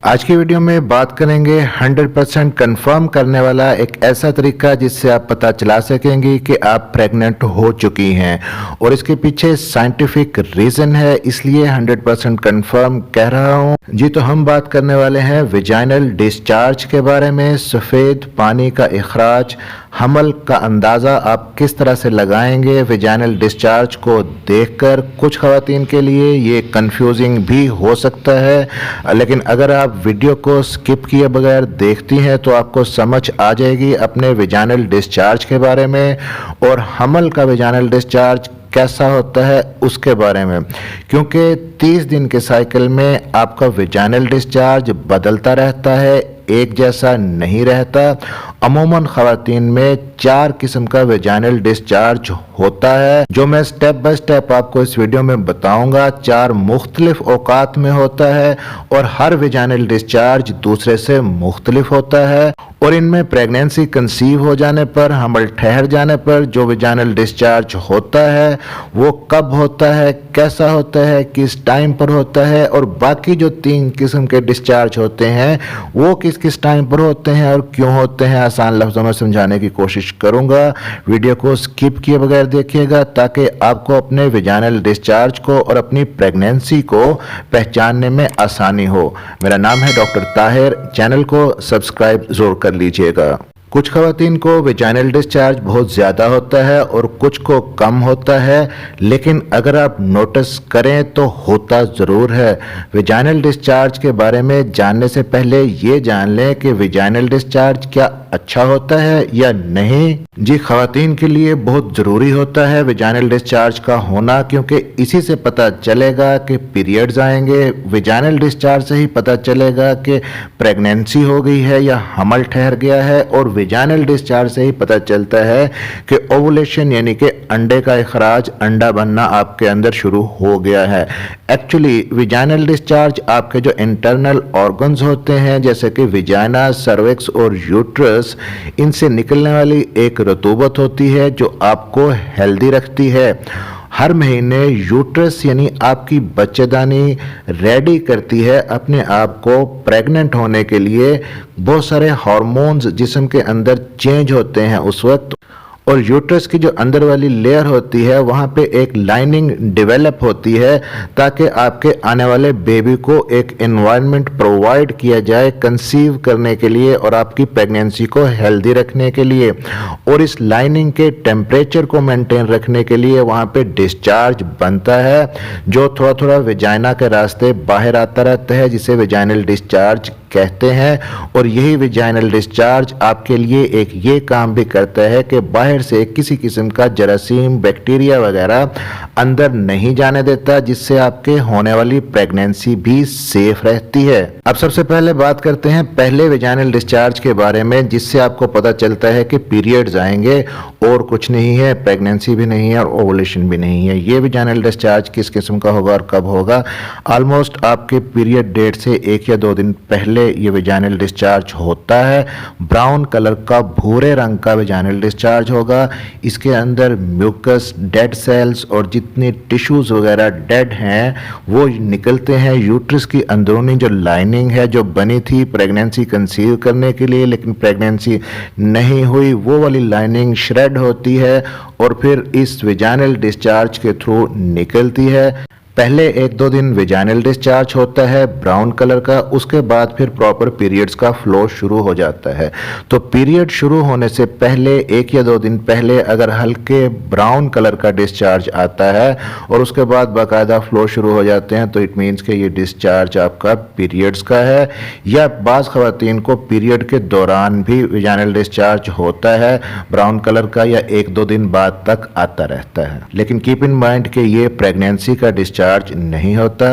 आज की वीडियो में बात करेंगे 100% कंफर्म करने वाला एक ऐसा तरीका जिससे आप पता चला सकेंगे कि आप प्रेग्नेंट हो चुकी हैं और इसके पीछे साइंटिफिक रीजन है, इसलिए 100% कंफर्म कह रहा हूं। जी तो हम बात करने वाले हैं विजाइनल डिस्चार्ज के बारे में। सफ़ेद पानी का इखराज, हमल का अंदाज़ा आप किस तरह से लगाएंगे विजाइनल डिस्चार्ज को देखकर। कुछ ख़वातीन के लिए ये कंफ्यूजिंग भी हो सकता है, लेकिन अगर आप वीडियो को स्किप किए बगैर देखती हैं तो आपको समझ आ जाएगी अपने विजाइनल डिस्चार्ज के बारे में और हमल का विजाइनल डिस्चार्ज कैसा होता है उसके बारे में। क्योंकि 30 दिन के साइकिल में आपका विजाइनल डिस्चार्ज बदलता रहता है, एक जैसा नहीं रहता। अमूमन ख़वातीन में 4 किस्म का विजाइनल डिस्चार्ज होता है, जो मैं स्टेप बाय स्टेप आपको इस वीडियो में बताऊंगा। 4 मुख्तलिफ औकात में होता है और हर विजाइनल डिस्चार्ज दूसरे से मुख्तलिफ होता है। और इनमें प्रेगनेंसी कंसीव हो जाने पर, हमल ठहर जाने पर जो विजाइनल डिस्चार्ज होता है वो कब होता है, कैसा होता है, किस टाइम पर होता है, और बाकी जो 3 किस्म के डिस्चार्ज होते हैं वो किस किस टाइम पर होते हैं और क्यों होते हैं, आसान लफ्ज़ों में समझाने की कोशिश करूंगा। वीडियो को स्किप किए बगैर देखिएगा ताकि आपको अपने विजाइनल डिस्चार्ज को और अपनी प्रेगनेंसी को पहचानने में आसानी हो। मेरा नाम है डॉक्टर ताहिर। चैनल को सब्सक्राइब जरूर कर लीजिएगा। कुछ ख़वातीन को विजाइनल डिस्चार्ज बहुत ज़्यादा होता है और कुछ को कम होता है, लेकिन अगर आप नोटिस करें तो होता ज़रूर है। विजाइनल डिस्चार्ज के बारे में जानने से पहले ये जान लें कि विजाइनल डिस्चार्ज क्या अच्छा होता है या नहीं। जी, ख़वातीन के लिए बहुत ज़रूरी होता है विजाइनल डिस्चार्ज का होना, क्योंकि इसी से पता चलेगा कि पीरियड्स आएंगे। विजाइनल डिस्चार्ज से ही पता चलेगा कि प्रेगनेंसी हो गई है या हमल ठहर गया है, और विजाइनल डिस्चार्ज से ही पता चलता है कि ओवुलेशन यानी कि अंडे का इखराज, अंडा बनना आपके अंदर शुरू हो गया है। एक्चुअली विजाइनल डिस्चार्ज आपके जो इंटरनल ऑर्गन्स होते हैं जैसे कि विजाइना, सर्विक्स और यूट्रस, इनसे निकलने वाली एक रतूबत होती है जो आपको हेल्दी रखती है। हर महीने यूट्रस यानी आपकी बच्चेदानी रेडी करती है अपने आप को प्रेग्नेंट होने के लिए। बहुत सारे हार्मोन्स जिस्म के अंदर चेंज होते हैं उस वक्त, और यूट्रस की जो अंदर वाली लेयर होती है वहाँ पे एक लाइनिंग डेवलप होती है ताकि आपके आने वाले बेबी को एक एनवायरनमेंट प्रोवाइड किया जाए कंसीव करने के लिए और आपकी प्रेगनेंसी को हेल्दी रखने के लिए। और इस लाइनिंग के टेम्परेचर को मेंटेन रखने के लिए वहाँ पे डिस्चार्ज बनता है जो थोड़ा थोड़ा विजाइना के रास्ते बाहर आता रहता है, जिसे विजाइनल डिस्चार्ज कहते हैं। और यही विजाइनल डिस्चार्ज आपके लिए एक ये काम भी करता है कि बाहर से किसी किस्म का जरासीम, बैक्टीरिया वगैरह अंदर नहीं जाने देता, जिससे आपके होने वाली प्रेगनेंसी भी सेफ रहती है। अब सबसे पहले बात करते हैं पहले विजाइनल डिस्चार्ज के बारे में, जिससे आपको पता चलता है कि पीरियड्स आएंगे और कुछ नहीं है, प्रेगनेंसी भी नहीं है और ओवुलेशन भी नहीं है। ये विजाइनल डिस्चार्ज किस किस्म का होगा और कब होगा? ऑलमोस्ट आपके पीरियड डेट से 1 या 2 दिन पहले ये विजाइनल डिस्चार्ज होता है। ब्राउन कलर का, भूरे रंग का विजाइनल डिस्चार्ज होगा। इसके अंदर म्यूकस, डेड सेल्स और जितने टिश्यूज वगैरह डेड हैं वो निकलते हैं। यूट्रस की अंदरूनी जो लाइनिंग है जो बनी थी प्रेगनेंसी कंसीव करने के लिए लेकिन प्रेगनेंसी नहीं हुई, वो वाली लाइनिंग श्रेड होती है और फिर इस विजाइनल डिस्चार्ज के थ्रू निकलती है। पहले 1-2 दिन विजाइनल डिस्चार्ज होता है ब्राउन कलर का, उसके बाद फिर प्रॉपर पीरियड्स का फ्लो शुरू हो जाता है। तो पीरियड शुरू होने से पहले 1 या 2 दिन पहले अगर हल्के ब्राउन कलर का डिस्चार्ज आता है और उसके बाद बाकायदा फ्लो शुरू हो जाते हैं तो इट मीन्स कि ये डिस्चार्ज आपका पीरियड्स का है। या बाज़ ख़वातीन को पीरियड के दौरान भी विजाइनल डिस्चार्ज होता है ब्राउन कलर का, या 1-2 दिन बाद तक आता रहता है। लेकिन कीप इन माइंड कि ये प्रेगनेंसी का डिस्चार्ज नहीं होता।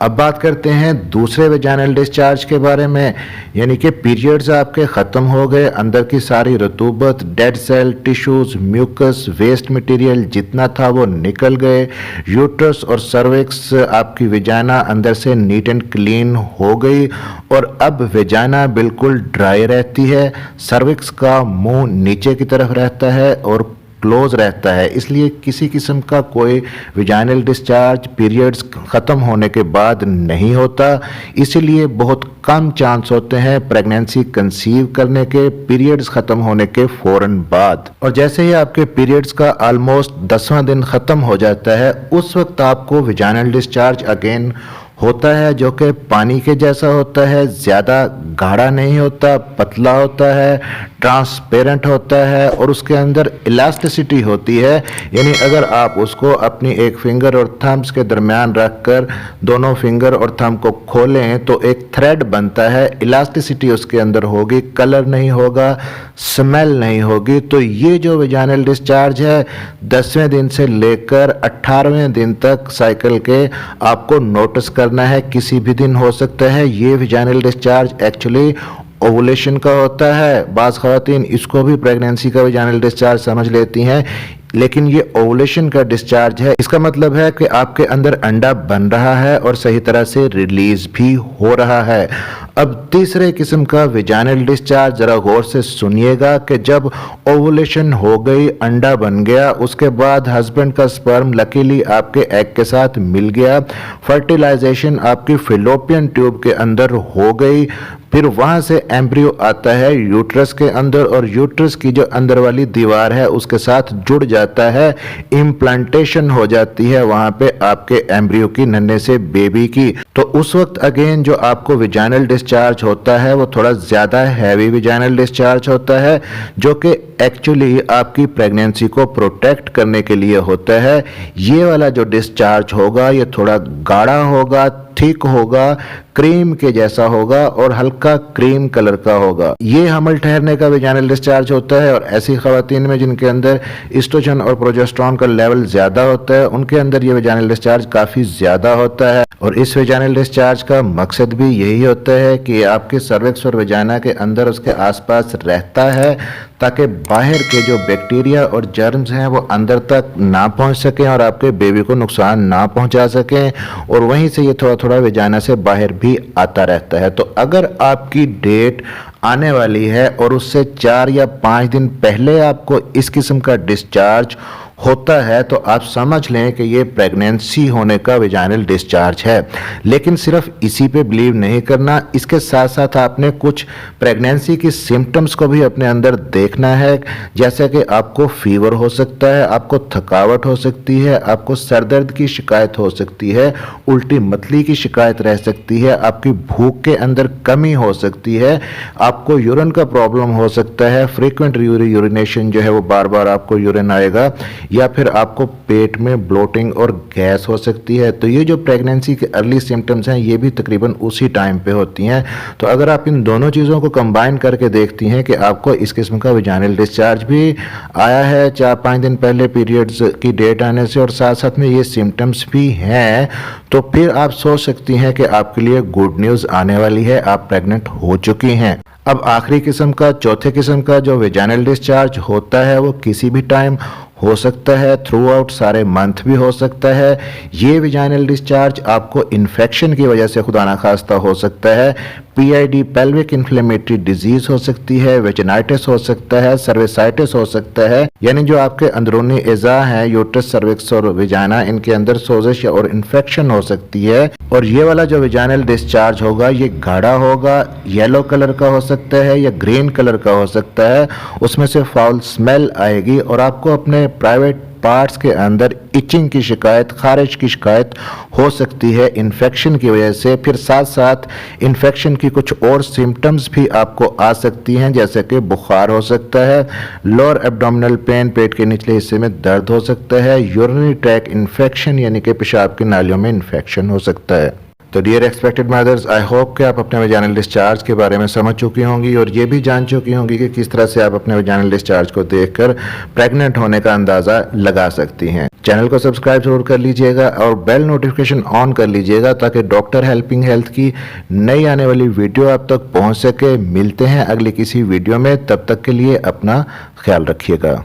अब बात करते हैं दूसरे विजाइनल डिस्चार्ज के बारे में, यानी कि पीरियड्स आपके ख़त्म हो गए, अंदर की सारी रतूबत, dead cell, tissues, mucus, waste material जितना था वो निकल गए। यूट्रस और सर्विक्स, आपकी विजाइना अंदर से नीट एंड क्लीन हो गई और अब विजाइना बिल्कुल ड्राई रहती है। सर्विक्स का मुंह नीचे की तरफ रहता है और क्लोज रहता है, इसलिए किसी किस्म का कोई विजाइनल डिस्चार्ज पीरियड्स ख़त्म होने के बाद नहीं होता। इसीलिए बहुत कम चांस होते हैं प्रेगनेंसी कंसीव करने के पीरियड्स ख़त्म होने के फ़ौरन बाद। और जैसे ही आपके पीरियड्स का ऑलमोस्ट 10वां दिन ख़त्म हो जाता है, उस वक्त आपको विजाइनल डिस्चार्ज अगेन होता है, जो कि पानी के जैसा होता है, ज़्यादा गाढ़ा नहीं होता, पतला होता है, ट्रांसपेरेंट होता है और उसके अंदर इलास्टिसिटी होती है। यानी अगर आप उसको अपनी एक फिंगर और थम्स के दरमियान रखकर दोनों फिंगर और थंब को खोलें तो एक थ्रेड बनता है, इलास्टिसिटी उसके अंदर होगी, कलर नहीं होगा, स्मेल नहीं होगी। तो ये जो विजाइनल डिस्चार्ज है 10वें दिन से लेकर 18वें दिन तक साइकिल के आपको नोटिस करना है, किसी भी दिन हो सकता है। ये विजाइनल डिस्चार्ज एक्चुअली ओवुलेशन का होता है। बाज़ ख़वातीन इसको भी प्रेगनेंसी का विजाइनल डिस्चार्ज समझ लेती हैं, लेकिन ये ओवुलेशन का डिस्चार्ज है। इसका मतलब है कि आपके अंदर अंडा बन रहा है और सही तरह से रिलीज भी हो रहा है। अब तीसरे किस्म का विजाइनल डिस्चार्ज जरा गौर से सुनिएगा कि जब ओवुलेशन हो गई, अंडा बन गया, उसके बाद हस्बैंड का स्पर्म लकीली आपके एग के साथ मिल गया, फर्टिलाइजेशन आपकी फिलोपियन ट्यूब के अंदर हो गई, फिर वहां से एम्ब्रियो आता है यूट्रस के अंदर और यूट्रस की जो अंदर वाली दीवार है उसके साथ जुड़ जाता है, इम्प्लांटेशन हो जाती है वहां पे आपके एम्ब्रियो की, नन्हे से बेबी की। तो उस वक्त अगेन जो आपको विजाइनल डिस्चार्ज होता है वो थोड़ा ज्यादा हैवी विजाइनल डिस्चार्ज होता है, जो कि एक्चुअली आपकी प्रेगनेंसी को प्रोटेक्ट करने के लिए होता है। ये वाला जो डिस्चार्ज होगा ये थोड़ा गाढ़ा होगा, थिक होगा, क्रीम के जैसा होगा और हल्का क्रीम कलर का होगा। ये हमल ठहरने का विजाइनल डिस्चार्ज होता है और ऐसी खवातीन में जिनके अंदर एस्ट्रोजन और प्रोजेस्टेरोन का लेवल ज्यादा होता है उनके अंदर ये विजाइनल डिस्चार्ज काफी ज्यादा होता है। और इस विजाइनल डिस्चार्ज का मकसद भी यही होता है कि आपके सर्विक्स और विजाइना के अंदर उसके आसपास रहता है ताकि बाहर के जो बैक्टीरिया और जर्म्स हैं वो अंदर तक ना पहुंच सकें और आपके बेबी को नुकसान ना पहुंचा सकें, और वहीं से ये थोड़ा थोड़ा विजाइना से बाहर भी आता रहता है। तो अगर आपकी डेट आने वाली है और उससे 4 या 5 दिन पहले आपको इस किस्म का डिस्चार्ज होता है तो आप समझ लें कि ये प्रेगनेंसी होने का विजाइनल डिस्चार्ज है। लेकिन सिर्फ इसी पे बिलीव नहीं करना, इसके साथ साथ आपने कुछ प्रेगनेंसी की सिम्टम्स को भी अपने अंदर देखना है, जैसे कि आपको फीवर हो सकता है, आपको थकावट हो सकती है, आपको सर दर्द की शिकायत हो सकती है, उल्टी मतली की शिकायत रह सकती है, आपकी भूख के अंदर कमी हो सकती है, आपको यूरिन का प्रॉब्लम हो सकता है, फ्रीक्वेंट यूरिनेशन जो है वो बार बार आपको यूरिन आएगा, या फिर आपको पेट में ब्लोटिंग और गैस हो सकती है। तो ये जो प्रेगनेंसी के अर्ली सिम्टम्स हैं ये भी तकरीबन उसी टाइम पे होती हैं। तो अगर आप इन दोनों चीज़ों को कंबाइन करके देखती हैं कि आपको इस किस्म का विजाइनल डिस्चार्ज भी आया है 4-5 दिन पहले पीरियड्स की डेट आने से और साथ साथ में ये सिम्टम्स भी हैं, तो फिर आप सोच सकती हैं कि आपके लिए गुड न्यूज़ आने वाली है, आप प्रेग्नेंट हो चुकी हैं। अब आखिरी किस्म का, चौथे किस्म का जो विजाइनल डिस्चार्ज होता है वो किसी भी टाइम हो सकता है, थ्रू आउट सारे मंथ भी हो सकता है। ये विजाइनल डिस्चार्ज आपको इन्फेक्शन की वजह से खुदा ना खास्ता हो सकता है, पीआईडी पेल्विक इन्फ्लेमेटरी डिजीज हो सकती है, वेजिनाइटिस हो सकता है, सर्विसाइटिस हो सकता है, यानी जो आपके अंदरूनी एज़ा हैं यूट्रस, सर्विक्स और विजाइना, इनके अंदर सोजिश और इन्फेक्शन हो सकती है। और ये वाला जो विजाइनल डिस्चार्ज होगा ये गाढ़ा होगा, येलो कलर का हो सकता है या ग्रीन कलर का हो सकता है, उसमें से फाउल स्मेल आएगी और आपको अपने प्राइवेट पार्ट्स के अंदर इचिंग की शिकायत, खारिश की शिकायत हो सकती है इन्फेक्शन की वजह से। फिर साथ साथ इन्फेक्शन की कुछ और सिम्टम्स भी आपको आ सकती हैं, जैसे कि बुखार हो सकता है, लोअर एब्डोमिनल पेन, पेट के निचले हिस्से में दर्द हो सकता है, यूरिनरी ट्रैक इन्फेक्शन यानी कि पेशाब की नालियों में इन्फेक्शन हो सकता है। तो dear expected mothers, I hope कि आप अपने विजाइनल डिस्चार्ज के बारे में समझ चुकी होंगी और ये भी जान चुकी होंगी कि किस तरह से आप अपने विजाइनल डिस्चार्ज को देखकर प्रेग्नेंट होने का अंदाज़ा लगा सकती हैं। चैनल को सब्सक्राइब जरूर कर लीजिएगा और बेल नोटिफिकेशन ऑन कर लीजिएगा ताकि डॉक्टर हेल्पिंग हेल्थ की नई आने वाली वीडियो आप तक पहुँच सके। मिलते हैं अगली किसी वीडियो में, तब तक के लिए अपना ख्याल रखिएगा।